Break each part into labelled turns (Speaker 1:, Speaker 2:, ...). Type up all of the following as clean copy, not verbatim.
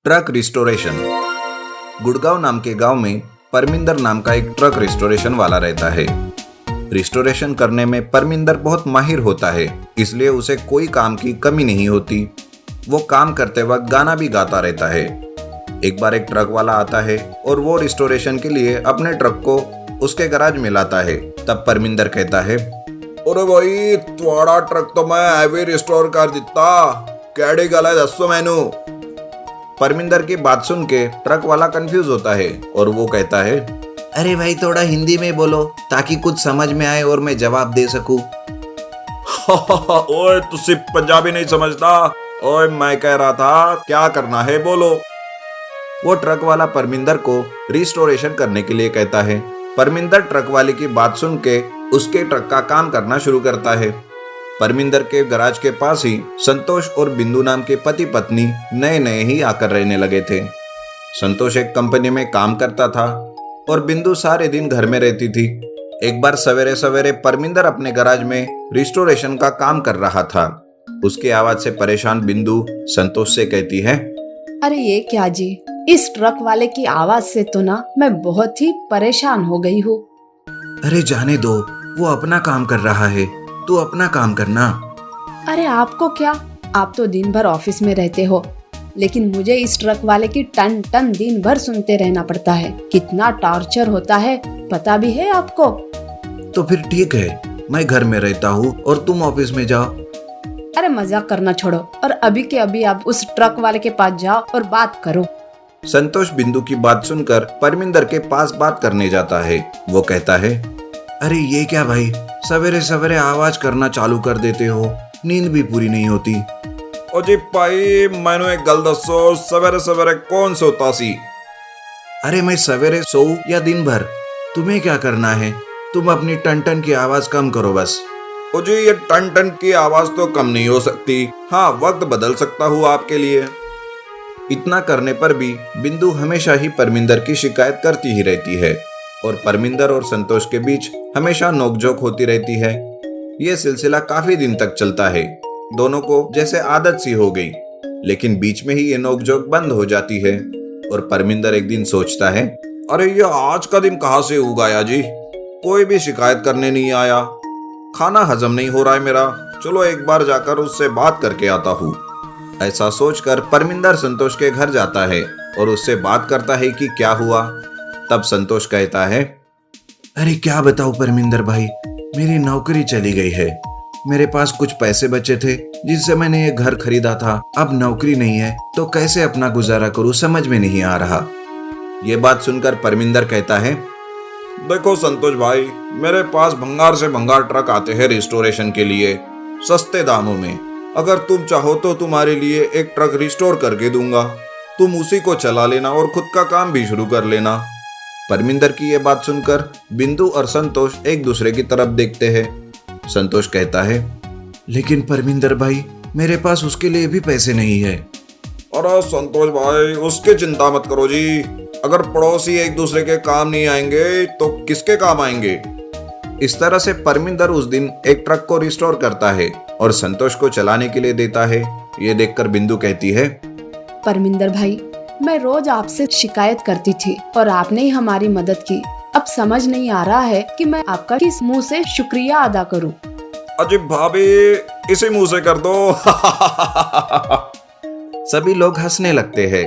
Speaker 1: Truck restoration. Gurgaon नाम के गांव में परमिंदर नाम का एक ट्रक रिस्टोरेशन वाला रहता है। रिस्टोरेशन करने में परमिंदर बहुत माहिर होता है, इसलिए उसे कोई काम की कमी नहीं होती। वो काम करते वक्त गाना भी गाता रहता है। एक बार एक ट्रक वाला आता है और वो रिस्टोरेशन के लिए अपने ट्रक को उसके गराज में लाता है। तब परमिंदर कहता है, अरे भाई तुम्हारा ट्रक तो मैं हैवी रिस्टोर कर दिता, कैडी गला दसो मैनू। परमिंदर की बात सुन के ट्रक वाला कंफ्यूज होता है और वो कहता है, अरे भाई थोड़ा हिंदी में बोलो ताकि कुछ समझ में आए और मैं जवाब दे सकूं। ओए तुसी पंजाबी नहीं समझता? ओए मैं कह रहा था क्या करना है बोलो। वो ट्रक वाला परमिंदर को रिस्टोरेशन करने के लिए कहता है। परमिंदर ट्रक वाले की बात सुन के उसके ट्रक का काम करना शुरू करता है। परमिंदर के गराज के पास ही संतोष और बिंदु नाम के पति पत्नी नए नए ही आकर रहने लगे थे। संतोष एक कंपनी में काम करता था और बिंदु सारे दिन घर में रहती थी। एक बार सवेरे सवेरे परमिंदर अपने गराज में रिस्टोरेशन का काम कर रहा था। उसकी आवाज से परेशान बिंदु संतोष से कहती है,
Speaker 2: अरे ये क्या जी, इस ट्रक वाले की आवाज से तो ना मैं बहुत ही परेशान हो गई हूँ।
Speaker 1: अरे जाने दो, वो अपना काम कर रहा है, तू अपना काम करना।
Speaker 2: अरे आपको क्या, आप तो दिन भर ऑफिस में रहते हो, लेकिन मुझे इस ट्रक वाले की टन टन दिन भर सुनते रहना पड़ता है। कितना टॉर्चर होता है पता भी है आपको?
Speaker 1: तो फिर ठीक है, मैं घर में रहता हूँ और तुम ऑफिस में जाओ।
Speaker 2: अरे मजाक करना छोड़ो और अभी के अभी आप उस ट्रक वाले के पास जाओ और बात करो।
Speaker 1: संतोष बिंदु की बात सुनकर परमिंदर के पास बात करने जाता है। वो कहता है, अरे ये क्या भाई, सवेरे सवेरे आवाज करना चालू कर देते हो, नींद भी पूरी नहीं होती। ओ जी भाई मैंने एक गल दसो, सवेरे सवेरे कौन सोता सी? अरे मैं सवेरे सोऊं या दिन भर, तुम्हें क्या करना है? तुम अपनी टन टन की आवाज कम करो बस। ओ जी ये टन टन की आवाज तो कम नहीं हो सकती, हाँ वक्त बदल सकता हूँ आपके लिए। इतना करने पर भी बिंदु हमेशा ही परमिंदर की शिकायत करती ही रहती है और परमिंदर और संतोष के बीच हमेशा नोकझोंक होती रहती है। ये सिलसिला काफी दिन तक चलता है। दोनों को जैसे आदत सी हो गई, लेकिन बीच में ही ये नोकझोंक बंद हो जाती है और परमिंदर एक दिन सोचता है, अरे ये आज का दिन कहाँ से उगाया जी, कोई भी शिकायत करने नहीं आया, खाना हजम नहीं हो रहा है मेरा, चलो एक बार जाकर उससे बात करके आता हूँ। ऐसा सोचकर परमिंदर संतोष के घर जाता है और उससे बात करता है कि क्या हुआ। तब संतोष कहता है, अरे क्या बताऊं परमिंदर भाई, मेरी नौकरी चली गई है। मेरे पास कुछ पैसे बचे थे जिससे मैंने ये घर खरीदा था, अब नौकरी नहीं है तो कैसे अपना गुजारा करूं, समझ में नहीं आ रहा। ये बात सुनकर परमिंदर कहता है, देखो संतोष भाई, मेरे पास भंगार से भंगार ट्रक आते हैं रिस्टोरेशन के लिए सस्ते दामों में। अगर तुम चाहो तो तुम्हारे लिए एक ट्रक रिस्टोर करके दूंगा, तुम उसी को चला लेना और खुद का काम भी शुरू कर लेना। परमिंदर की ये बात सुनकर बिंदु और संतोष एक दूसरे की तरफ देखते हैं। संतोष कहता है, लेकिन परमिंदर भाई मेरे पास उसके लिए भी पैसे नहीं है। अरे संतोष भाई उसकी चिंता मत करो जी, अगर पड़ोसी एक दूसरे के काम नहीं आएंगे तो किसके काम आएंगे। इस तरह से परमिंदर उस दिन एक ट्रक को रिस्टोर करता है और संतोष को चलाने के लिए देता है। ये देखकर बिंदु कहती है,
Speaker 2: परमिंदर भाई मैं रोज आपसे शिकायत करती थी और आपने ही हमारी मदद की। अब समझ नहीं आ रहा है कि मैं आपका किस मुंह से शुक्रिया अदा करूं।
Speaker 1: अजी भाभी इसी मुंह से कर दो। सभी लोग हंसने लगते हैं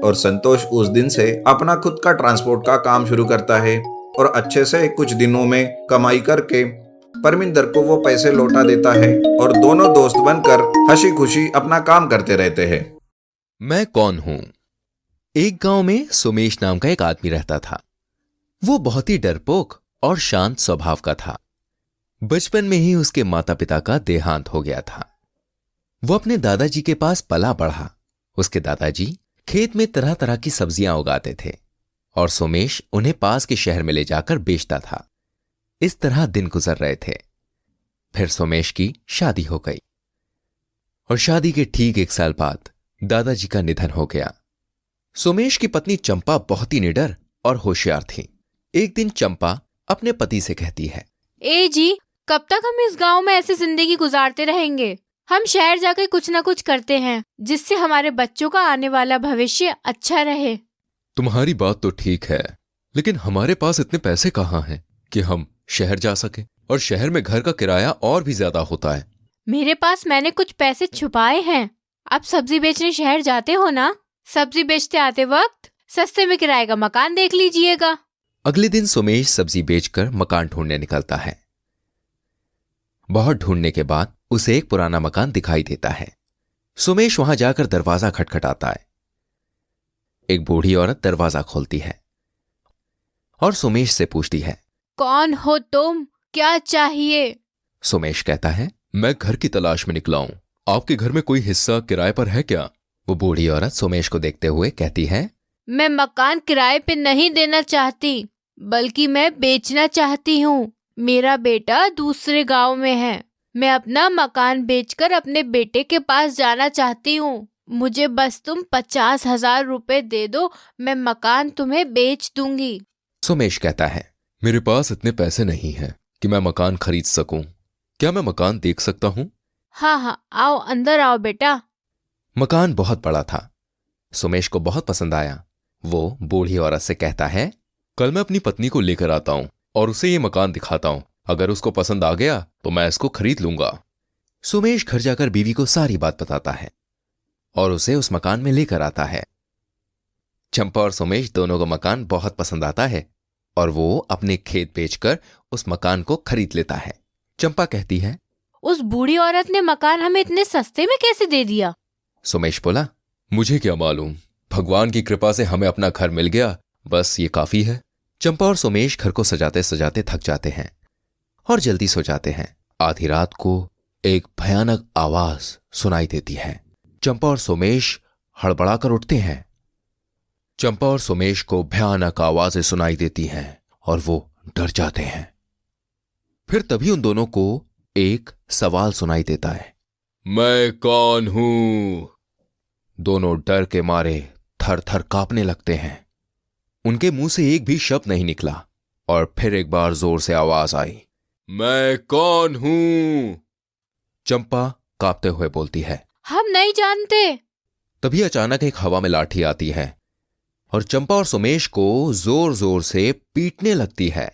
Speaker 1: और संतोष उस दिन से अपना खुद का ट्रांसपोर्ट का काम शुरू करता है और अच्छे से कुछ दिनों में कमाई करके परमिंदर को वो पैसे लौटा देता है और दोनों दोस्त बनकर हंसी खुशी अपना काम करते रहते हैं।
Speaker 3: मैं कौन हूं? एक गांव में सोमेश नाम का एक आदमी रहता था। वो बहुत ही डरपोक और शांत स्वभाव का था। बचपन में ही उसके माता पिता का देहांत हो गया था। वो अपने दादाजी के पास पला बढ़ा। उसके दादाजी खेत में तरह तरह की सब्जियां उगाते थे और सोमेश उन्हें पास के शहर में ले जाकर बेचता था। इस तरह दिन गुजर रहे थे। फिर सोमेश की शादी हो गई और शादी के ठीक 1 साल बाद दादाजी का निधन हो गया। सोमेश की पत्नी चंपा बहुत ही निडर और होशियार थी। एक दिन चंपा अपने पति से कहती है,
Speaker 4: ए जी, कब तक हम इस गांव में ऐसे जिंदगी गुजारते रहेंगे? हम शहर जाकर कुछ ना कुछ करते हैं जिससे हमारे बच्चों का आने वाला भविष्य अच्छा रहे।
Speaker 3: तुम्हारी बात तो ठीक है, लेकिन हमारे पास इतने पैसे कहाँ हैं कि हम शहर जा सके, और शहर में घर का किराया और भी ज्यादा होता है।
Speaker 4: मेरे पास मैंने कुछ पैसे छुपाए हैं। आप सब्जी बेचने शहर जाते हो ना? सब्जी बेचते आते वक्त सस्ते में किराए का मकान देख लीजिएगा।
Speaker 3: अगले दिन सुमेश सब्जी बेचकर मकान ढूंढने निकलता है। बहुत ढूंढने के बाद उसे एक पुराना मकान दिखाई देता है। सुमेश वहां जाकर दरवाजा खटखटाता है। एक बूढ़ी औरत दरवाजा खोलती है और सुमेश से पूछती है,
Speaker 4: कौन हो तुम? क्या चाहिए?
Speaker 3: सुमेश कहता है, मैं घर की तलाश में निकला हूं, आपके घर में कोई हिस्सा किराए पर है क्या? वो बूढ़ी औरत सुमेश को देखते हुए कहती है,
Speaker 4: मैं मकान किराए पे नहीं देना चाहती, बल्कि मैं बेचना चाहती हूँ। मेरा बेटा दूसरे गांव में है। मैं अपना मकान बेचकर अपने बेटे के पास जाना चाहती हूँ। मुझे बस तुम 50,000 रुपए दे दो, मैं मकान तुम्हें बेच दूंगी।
Speaker 3: सुमेश कहता है, मेरे पास इतने पैसे नहीं हैं कि मैं मकान खरीद सकूं। क्या मैं मकान देख सकता हूं?
Speaker 4: हाँ हाँ, आओ अंदर आओ बेटा।
Speaker 3: मकान बहुत बड़ा था। सुमेश को बहुत पसंद आया। वो बूढ़ी औरत से कहता है, कल मैं अपनी पत्नी को लेकर आता हूं और उसे ये मकान दिखाता हूं। अगर उसको पसंद आ गया तो मैं इसको खरीद लूंगा। सुमेश घर जाकर बीवी को सारी बात बताता है और उसे उस मकान में लेकर आता है। चंपा और सुमेश दोनों को मकान बहुत पसंद आता है और वो अपने खेत बेचकर उस मकान को खरीद लेता है। चंपा कहती है,
Speaker 4: उस बूढ़ी औरत ने मकान हमें इतने सस्ते में कैसे दे दिया?
Speaker 3: सुमेश बोला, मुझे क्या मालूम, भगवान की कृपा से हमें अपना घर मिल गया, बस ये काफी है। चंपा और सुमेश घर को सजाते सजाते थक जाते हैं और जल्दी सो जाते हैं। आधी रात को एक भयानक आवाज सुनाई देती है। चंपा और सुमेश हड़बड़ाकर उठते हैं। चंपा और सुमेश को भयानक आवाजें सुनाई देती हैं और वो डर जाते हैं। फिर तभी उन दोनों को एक सवाल सुनाई देता है, मैं कौन हूं? दोनों डर के मारे थर थर कांपने लगते हैं। उनके मुंह से एक भी शब्द नहीं निकला और फिर एक बार जोर से आवाज आई, मैं कौन हूं? चंपा कांपते हुए बोलती है,
Speaker 4: हम नहीं जानते।
Speaker 3: तभी अचानक एक हवा में लाठी आती है और चंपा और सुमेश को जोर जोर से पीटने लगती है।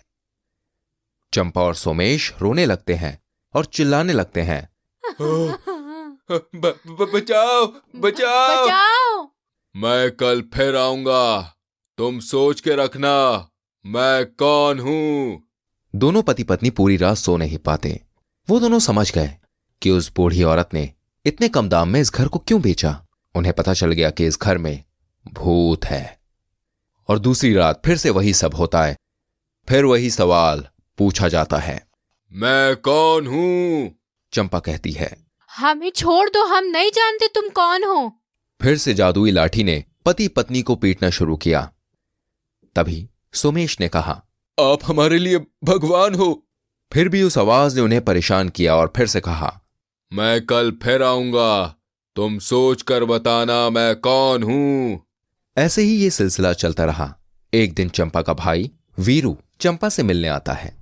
Speaker 3: चंपा और सुमेश रोने लगते हैं और चिल्लाने लगते हैं, बचाओ बचाओ,
Speaker 4: बचाओ।
Speaker 3: मैं कल फिर आऊंगा, तुम सोच के रखना मैं कौन हूं। दोनों पति पत्नी पूरी रात सो नहीं पाते। वो दोनों समझ गए कि उस बूढ़ी औरत ने इतने कम दाम में इस घर को क्यों बेचा। उन्हें पता चल गया कि इस घर में भूत है। और दूसरी रात फिर से वही सब होता है। फिर वही सवाल पूछा जाता है, मैं कौन हूं? चंपा कहती है,
Speaker 4: हमें छोड़ दो, हम नहीं जानते तुम कौन हो।
Speaker 3: फिर से जादुई लाठी ने पति पत्नी को पीटना शुरू किया। तभी सुमेश ने कहा, आप हमारे लिए भगवान हो। फिर भी उस आवाज ने उन्हें परेशान किया और फिर से कहा, मैं कल फिर आऊंगा, तुम सोच कर बताना मैं कौन हूं। ऐसे ही ये सिलसिला चलता रहा। एक दिन चंपा का भाई वीरू चंपा से मिलने आता है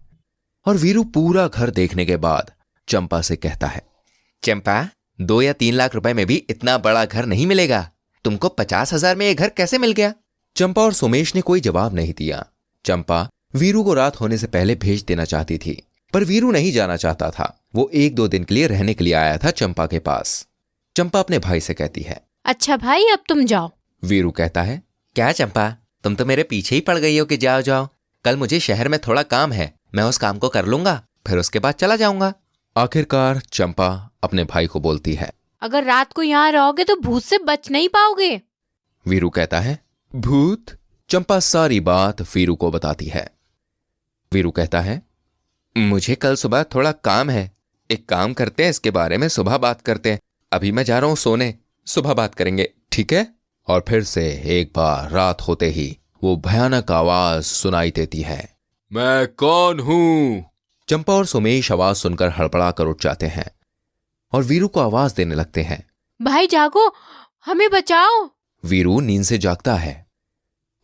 Speaker 3: और वीरू पूरा घर देखने के बाद चंपा से कहता है, चंपा, 2 या 3 लाख रुपए में भी इतना बड़ा घर नहीं मिलेगा। तुमको 50,000 में ये घर कैसे मिल गया? चंपा और सुमेश ने कोई जवाब नहीं दिया। चंपा वीरू को रात होने से पहले भेज देना चाहती थी, पर वीरू नहीं जाना चाहता था। वो 1-2 दिन के लिए रहने के लिए आया था चंपा के पास। चंपा अपने भाई से कहती है,
Speaker 4: अच्छा भाई, अब तुम जाओ।
Speaker 3: वीरू कहता है, क्या चंपा, तुम तो मेरे पीछे ही पड़ गई हो कि जाओ जाओ। कल मुझे शहर में थोड़ा काम है, मैं उस काम को कर लूंगा, फिर उसके बाद चला जाऊंगा। आखिरकार चंपा अपने भाई को बोलती है,
Speaker 4: अगर रात को यहाँ रहोगे तो भूत से बच नहीं पाओगे।
Speaker 3: वीरू कहता है, भूत? चंपा सारी बात वीरू को बताती है। वीरू कहता है, मुझे कल सुबह थोड़ा काम है, एक काम करते हैं, इसके बारे में सुबह बात करते हैं। अभी मैं जा रहा हूं सोने, सुबह बात करेंगे, ठीक है? और फिर से एक बार रात होते ही वो भयानक आवाज सुनाई देती है, मैं कौन हूं? चंपा और सुमेश आवाज सुनकर हड़बड़ा कर उठ जाते हैं और वीरू को आवाज देने लगते हैं,
Speaker 4: भाई जागो, हमें बचाओ।
Speaker 3: वीरू नींद से जागता है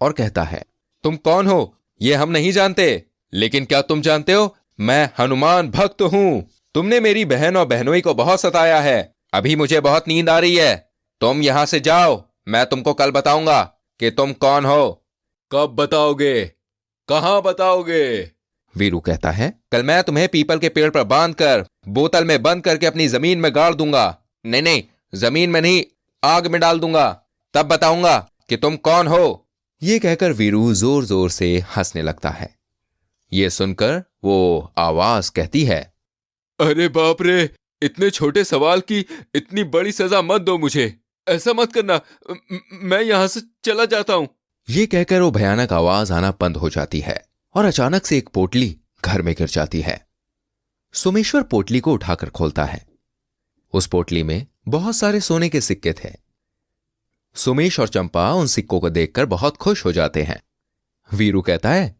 Speaker 3: और कहता है, तुम कौन हो ये हम नहीं जानते, लेकिन क्या तुम जानते हो मैं हनुमान भक्त हूं। तुमने मेरी बहन और बहनोई को बहुत सताया है, अभी मुझे बहुत नींद आ रही है, तुम यहां से जाओ। मैं तुमको कल बताऊंगा कि तुम कौन हो। कब बताओगे? कहां बताओगे? वीरू कहता है, कल मैं तुम्हें पीपल के पेड़ पर बांधकर बोतल में बंद करके अपनी जमीन में गाड़ दूंगा। नहीं नहीं, जमीन में नहीं, आग में डाल दूंगा, तब बताऊंगा कि तुम कौन हो। ये कहकर वीरू जोर जोर से हंसने लगता है। ये सुनकर वो आवाज कहती है, अरे बाप रे, इतने छोटे सवाल की इतनी बड़ी सजा मत दो मुझे। ऐसा मत करना, मैं यहां से चला जाता हूं। ये कहकर वो भयानक आवाज आना बंद हो जाती है और अचानक से एक पोटली घर में गिर जाती है। सोमेश्वर पोटली को उठाकर खोलता है। उस पोटली में बहुत सारे सोने के सिक्के थे। सोमेश और चंपा उन सिक्कों को देखकर बहुत खुश हो जाते हैं। वीरू कहता है,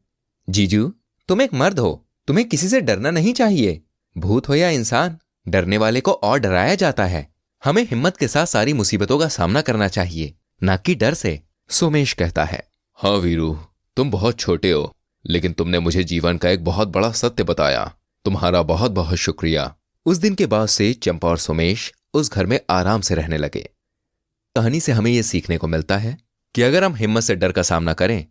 Speaker 3: जीजू तुम एक मर्द हो, तुम्हें किसी से डरना नहीं चाहिए। भूत हो या इंसान, डरने वाले को और डराया जाता है। हमें हिम्मत के साथ सारी मुसीबतों का सामना करना चाहिए, ना कि डर से। सोमेश कहता है, हाँ वीरू, तुम बहुत छोटे हो, लेकिन तुमने मुझे जीवन का एक बहुत बड़ा सत्य बताया। तुम्हारा बहुत बहुत शुक्रिया। उस दिन के बाद से चंपा और सोमेश उस घर में आराम से रहने लगे। कहानी से हमें यह सीखने को मिलता है कि अगर हम हिम्मत से डर का सामना करें